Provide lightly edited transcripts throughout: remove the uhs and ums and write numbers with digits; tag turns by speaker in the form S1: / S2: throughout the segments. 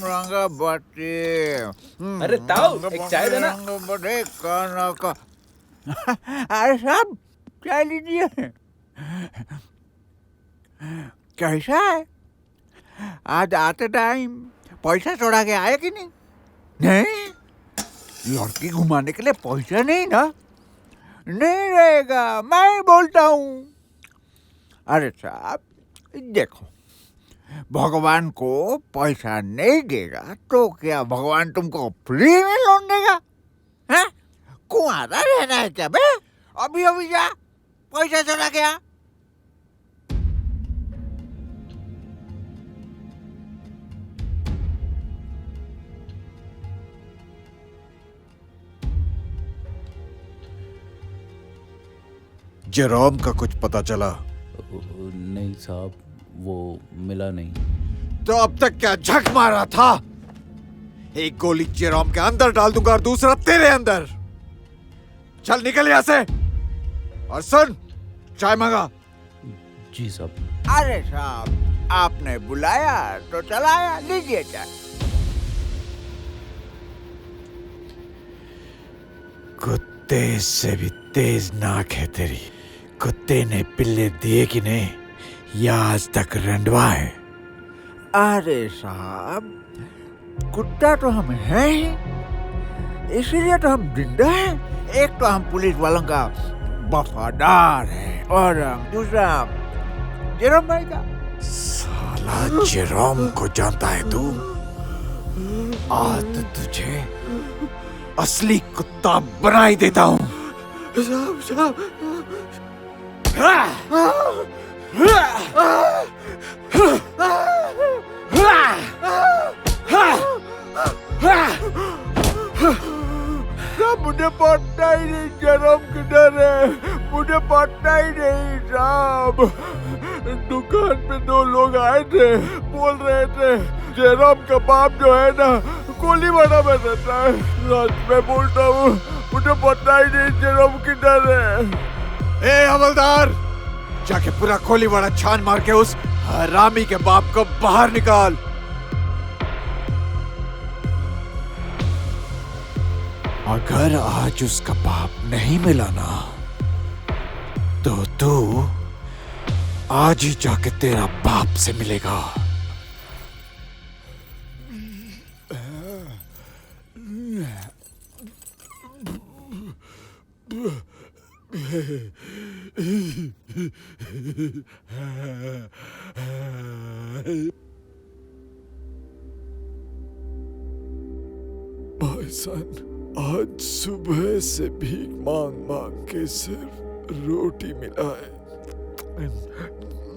S1: रंगाबाटी।
S2: अरे ताऊ, एक चाय देना।
S1: अरे साहब चाय लीजिए। कैसा है? आज आते टाइम पैसा छोड़ा के आए कि नहीं? नहीं, लड़की घुमाने के लिए पैसा नहीं ना? नहीं रहेगा, मैं ही बोलता हूँ। अरे साहब देखो, भगवान को पैसा नहीं देगा तो क्या भगवान तुमको फ्री में लोन देगा? हैं? कुआरा रहना है क्या बे? अभी अभी जा पैसा चला गया।
S3: जेरोम का कुछ पता चला?
S2: नहीं साहब, वो मिला नहीं।
S3: तो अब तक क्या झक मारा था? एक गोली जेरोम के अंदर डाल दूंगा और दूसरा तेरे अंदर। चल निकल यहां से। और सुन, चाय मंगा।
S2: जी साहब।
S1: अरे साहब आपने बुलाया तो चलाया, लीजिए चाय।
S3: कुत्ते से भी तेज नाक है तेरी। कुत्ते ने पिल्ले दिए कि नहीं, या आज तक रंडवा है?
S1: अरे साहब कुत्ता तो हम हैं ही, इसीलिए तो हम जिंदा हैं। एक तो हम पुलिस वालों का वफादार है और दूसरा जेरोम भाई का।
S3: साला जेरोम को जानता है तू? आज तुझे असली कुत्ता बना ही देता हूँ।
S4: साहब साहब
S1: मुझे पता ही नहीं जेरोम किधर है, मुझे पता ही नहीं साहब। दुकान पे दो लोग आए थे, बोल रहे थे जेरोम का बाप जो है ना कोलीवाड़ा में रहता है। रात में बोलता हूँ, मुझे पता ही नहीं जेरोम किधर है।
S3: ए हवलदार, जाके पूरा कोलीवाड़ा छान मार के उस हरामी के बाप को बाहर निकाल। अगर आज उसका बाप नहीं मिला ना, तो तू आज ही जाके तेरा बाप से मिलेगा।
S4: भाईजान, आज सुबह से भीख मांग मांग के सिर्फ रोटी मिला है।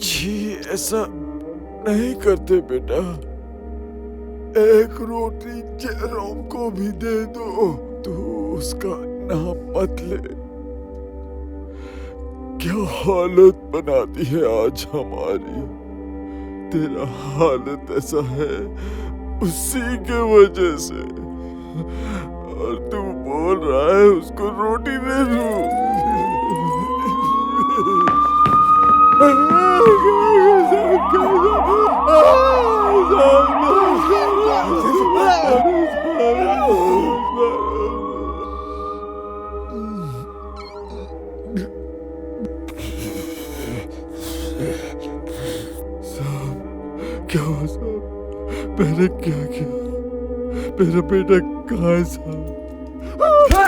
S4: जी ऐसा नहीं करते बेटा, एक रोटी जेरोम को भी दे दो। तू उसका नाम मत ले। क्या हालत बना दी है आज हमारी। तेरा हालत ऐसा है उसी के वजह से, और तू बोल रहा है उसको रोटी दे दूं। क्या हुआ साहब? मैंने क्या किया? मेरा बेटा कहाँ है साहब? मालूम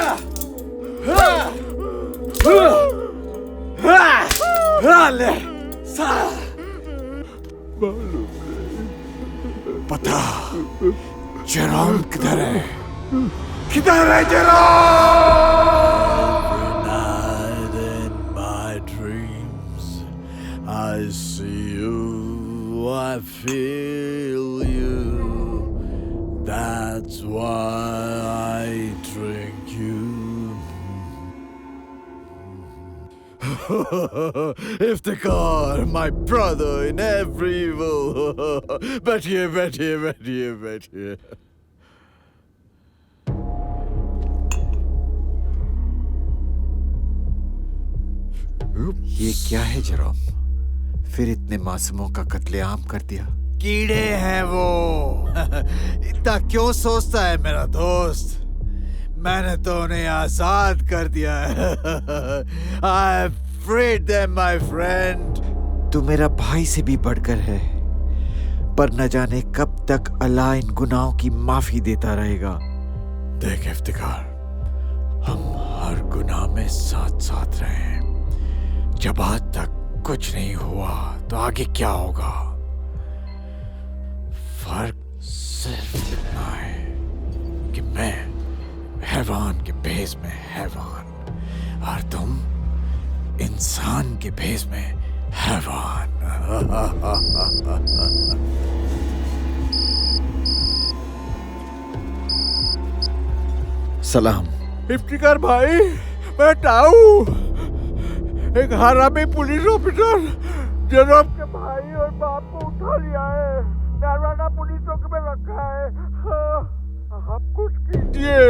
S4: नहीं।
S3: पता जेरोम किधर है? किधर है Jerome?
S4: My dreams, I see you, I feel you. That's why I drink you. Iftikhar, my brother in every evil. बैठिए बैठिए बैठिए बैठिए।
S3: ये क्या है जेरोम? फिर इतने मासूमों का कत्लेआम कर दिया। कीड़े हैं वो। इतना क्यों सोचता है मेरा दोस्त? मैंने तो उन्हें आजाद कर दिया है। I freed them, my friend. तू मेरा भाई से भी बढ़कर है, पर न जाने कब तक अल्लाह इन गुनाहों की माफी देता रहेगा। देख इफ्तिकार, हम हर गुनाह में साथ साथ रहे हैं। जब आज तक कुछ नहीं हुआ तो आगे क्या होगा? फर्क सिर्फ इतना है कि मैं हैवान के भेष में हैवान और तुम इंसान के भेष में हैवान। सलाम।
S1: इफ्तिकार भाई, मैं टाऊ, एक हरामी पुलिस ऑफिसर जनाब के भाई और बाप को उठा लिया है, नरवाना पुलिस चौकी में रखा है। आप कुछ कीजिए,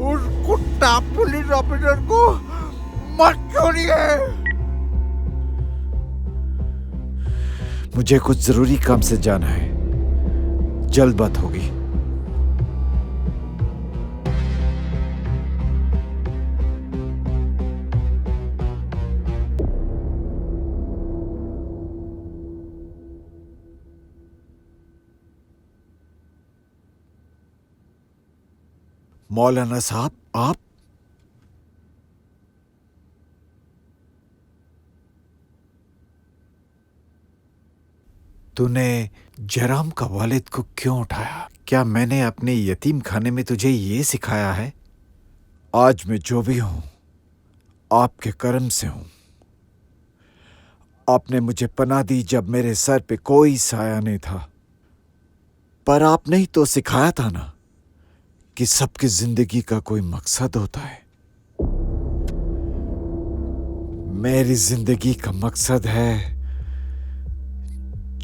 S1: उस कुत्ता पुलिस ऑफिसर को मत छोड़िए।
S3: मुझे कुछ जरूरी काम से जाना है, जल्द बात होगी। मौलाना साहब, आप? तूने जराम का वालिद को क्यों उठाया? क्या मैंने अपने यतीम खाने में तुझे ये सिखाया है? आज मैं जो भी हूं, आपके करम से हूं। आपने मुझे पनाह दी जब मेरे सर पे कोई साया नहीं था, पर आपने ही तो सिखाया था ना कि सबकी जिंदगी का कोई मकसद होता है। मेरी जिंदगी का मकसद है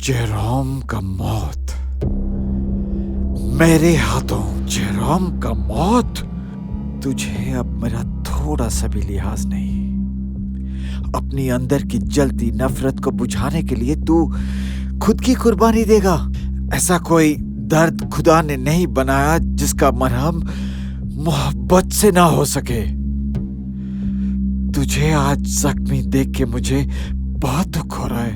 S3: जेरोम का मौत। मेरे हाथों जेरोम का मौत। तुझे अब मेरा थोड़ा सा भी लिहाज नहीं। अपनी अंदर की जलती नफरत को बुझाने के लिए तू खुद की कुर्बानी देगा। ऐसा कोई दर्द खुदा ने नहीं बनाया जिसका मरहम मोहब्बत से ना हो सके। तुझे आज जख्मी देख के मुझे बहुत दुख हो रहा है,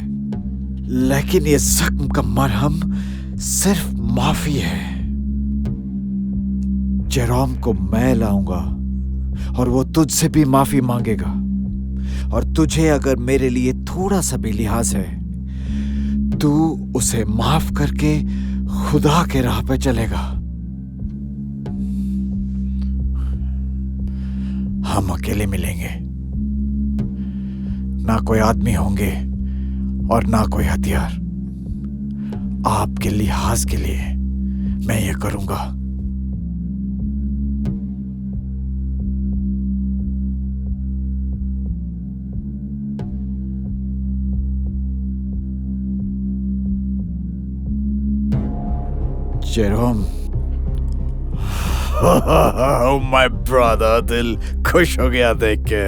S3: लेकिन ये जख्म का मरहम सिर्फ माफी है। जेरोम को मैं लाऊंगा और वो तुझसे भी माफी मांगेगा, और तुझे अगर मेरे लिए थोड़ा सा भी लिहाज है, तू उसे माफ करके खुदा के राह पे चलेगा। हम अकेले मिलेंगे, ना कोई आदमी होंगे और ना कोई हथियार। आपके लिहाज के लिए मैं ये करूंगा। जेरोम।
S4: Oh my brother, दिल खुश हो गया देख के।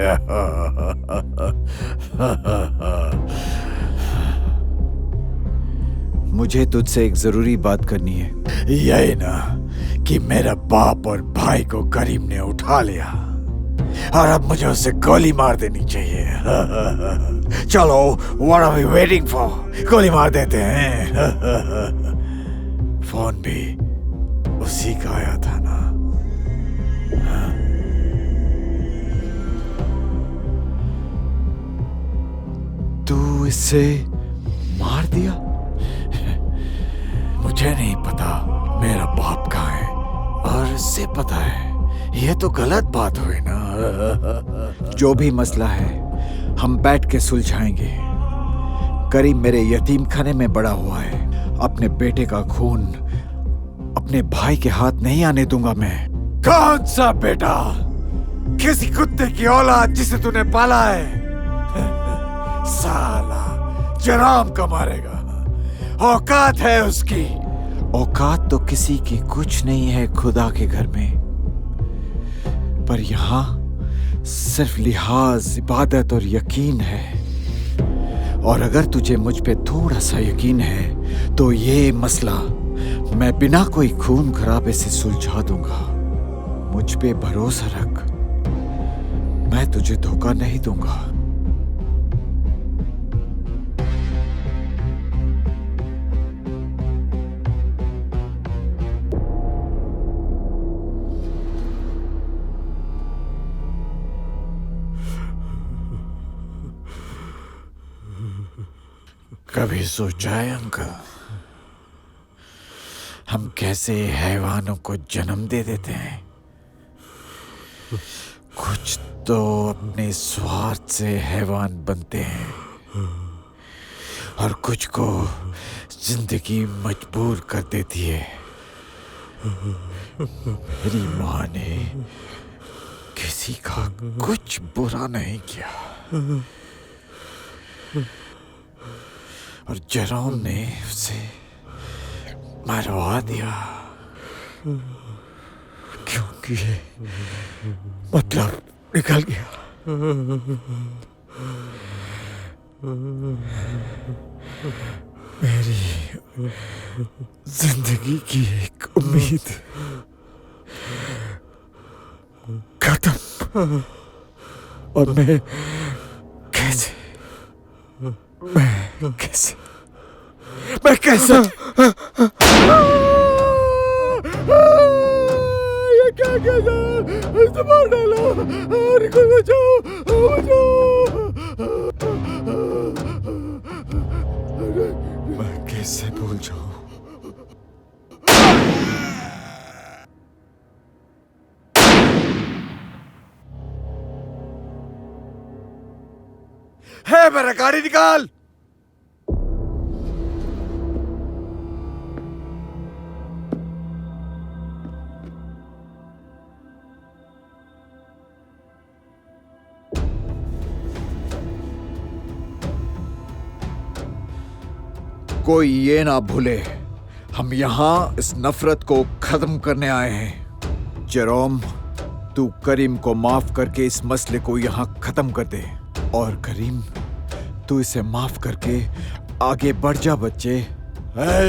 S3: मुझे तुझसे एक जरूरी बात करनी है।
S4: यही ना कि मेरा बाप और भाई को करीम ने उठा लिया और अब मुझे उसे गोली मार देनी चाहिए। चलो, what are we waiting for? गोली मार देते हैं। फोन भी उसी का आया था ना।
S3: तू इसे मार दिया?
S4: मुझे नहीं पता मेरा बाप कहाँ है, और इसे पता है। ये तो गलत बात हुई ना।
S3: जो भी मसला है हम बैठ के सुलझाएंगे। करीम मेरे यतीम खाने में बड़ा हुआ है। अपने बेटे का खून अपने भाई के हाथ नहीं आने दूंगा मैं।
S4: कौन सा बेटा? किसी कुत्ते की औलाद जिसे तूने पाला है? साला जराम का मारेगा। औकात है उसकी।
S3: औकात तो किसी की कुछ नहीं है खुदा के घर में, पर यहाँ सिर्फ लिहाज, इबादत और यकीन है। और अगर तुझे मुझ पे थोड़ा सा यकीन है तो ये मसला मैं बिना कोई खून खराबे से सुलझा दूंगा। मुझ पे भरोसा रख, मैं तुझे धोखा नहीं दूंगा। कभी सोचा है अंकल, हम कैसे हैवानों को जन्म दे देते हैं? कुछ तो अपने स्वार्थ से हैवान बनते हैं और कुछ को जिंदगी मजबूर कर देती है। मेरी माँ ने किसी का कुछ बुरा नहीं किया और जेरोम ने उसे मरवा दिया क्योंकि मतलब निकल गया। मेरी जिंदगी की एक उम्मीद खत्म। और मैं कैसे ये क्या किया जाए? इसे मार डालो, निकल बचाओ, मैं कैसे भूल जाऊं? है मेरा गाड़ी निकाल। कोई ये ना भूले, हम यहां इस नफरत को खत्म करने आए हैं। जेरोम, तू करीम को माफ करके इस मसले को यहां खत्म कर दे। और करीम, तू इसे माफ करके आगे बढ़ जा बच्चे।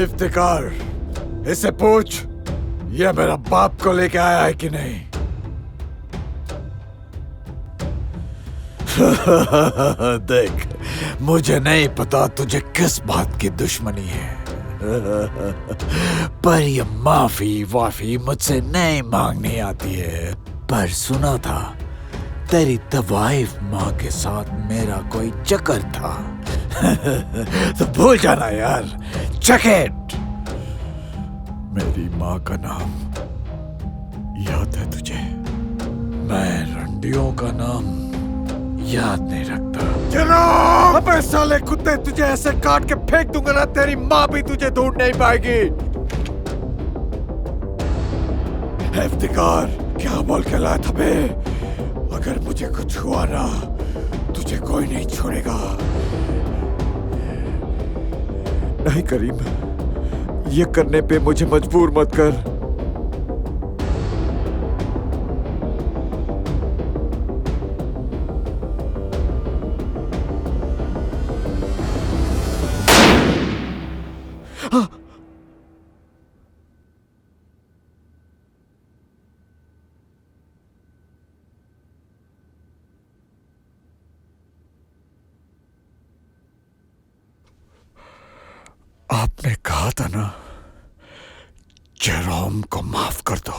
S3: इफ्तिकार, इसे पूछ ये मेरा बाप को लेके आया है कि नहीं? देख, मुझे नहीं पता तुझे किस बात की दुश्मनी है, पर ये माफी मुझसे नहीं मांगनी आती है। पर सुना था तेरी दवाई माँ के साथ मेरा कोई चक्कर था। तो भूल जाना यार, चकेट। मेरी माँ का नाम याद है तुझे? मैं रंडियों का नाम याद नहीं रखता। अबे साले कुत्ते, तुझे ऐसे काट के फेंक दूंगा ना, तेरी माँ भी तुझे ढूंढ नहीं पाएगी। इफ्तिकार, क्या बोल के लाया था बे? अगर मुझे कुछ हुआ ना, तुझे कोई नहीं छोड़ेगा। नहीं करीम, ये करने पे मुझे मजबूर मत कर। आपने कहा था ना, जेरोम को माफ कर दो।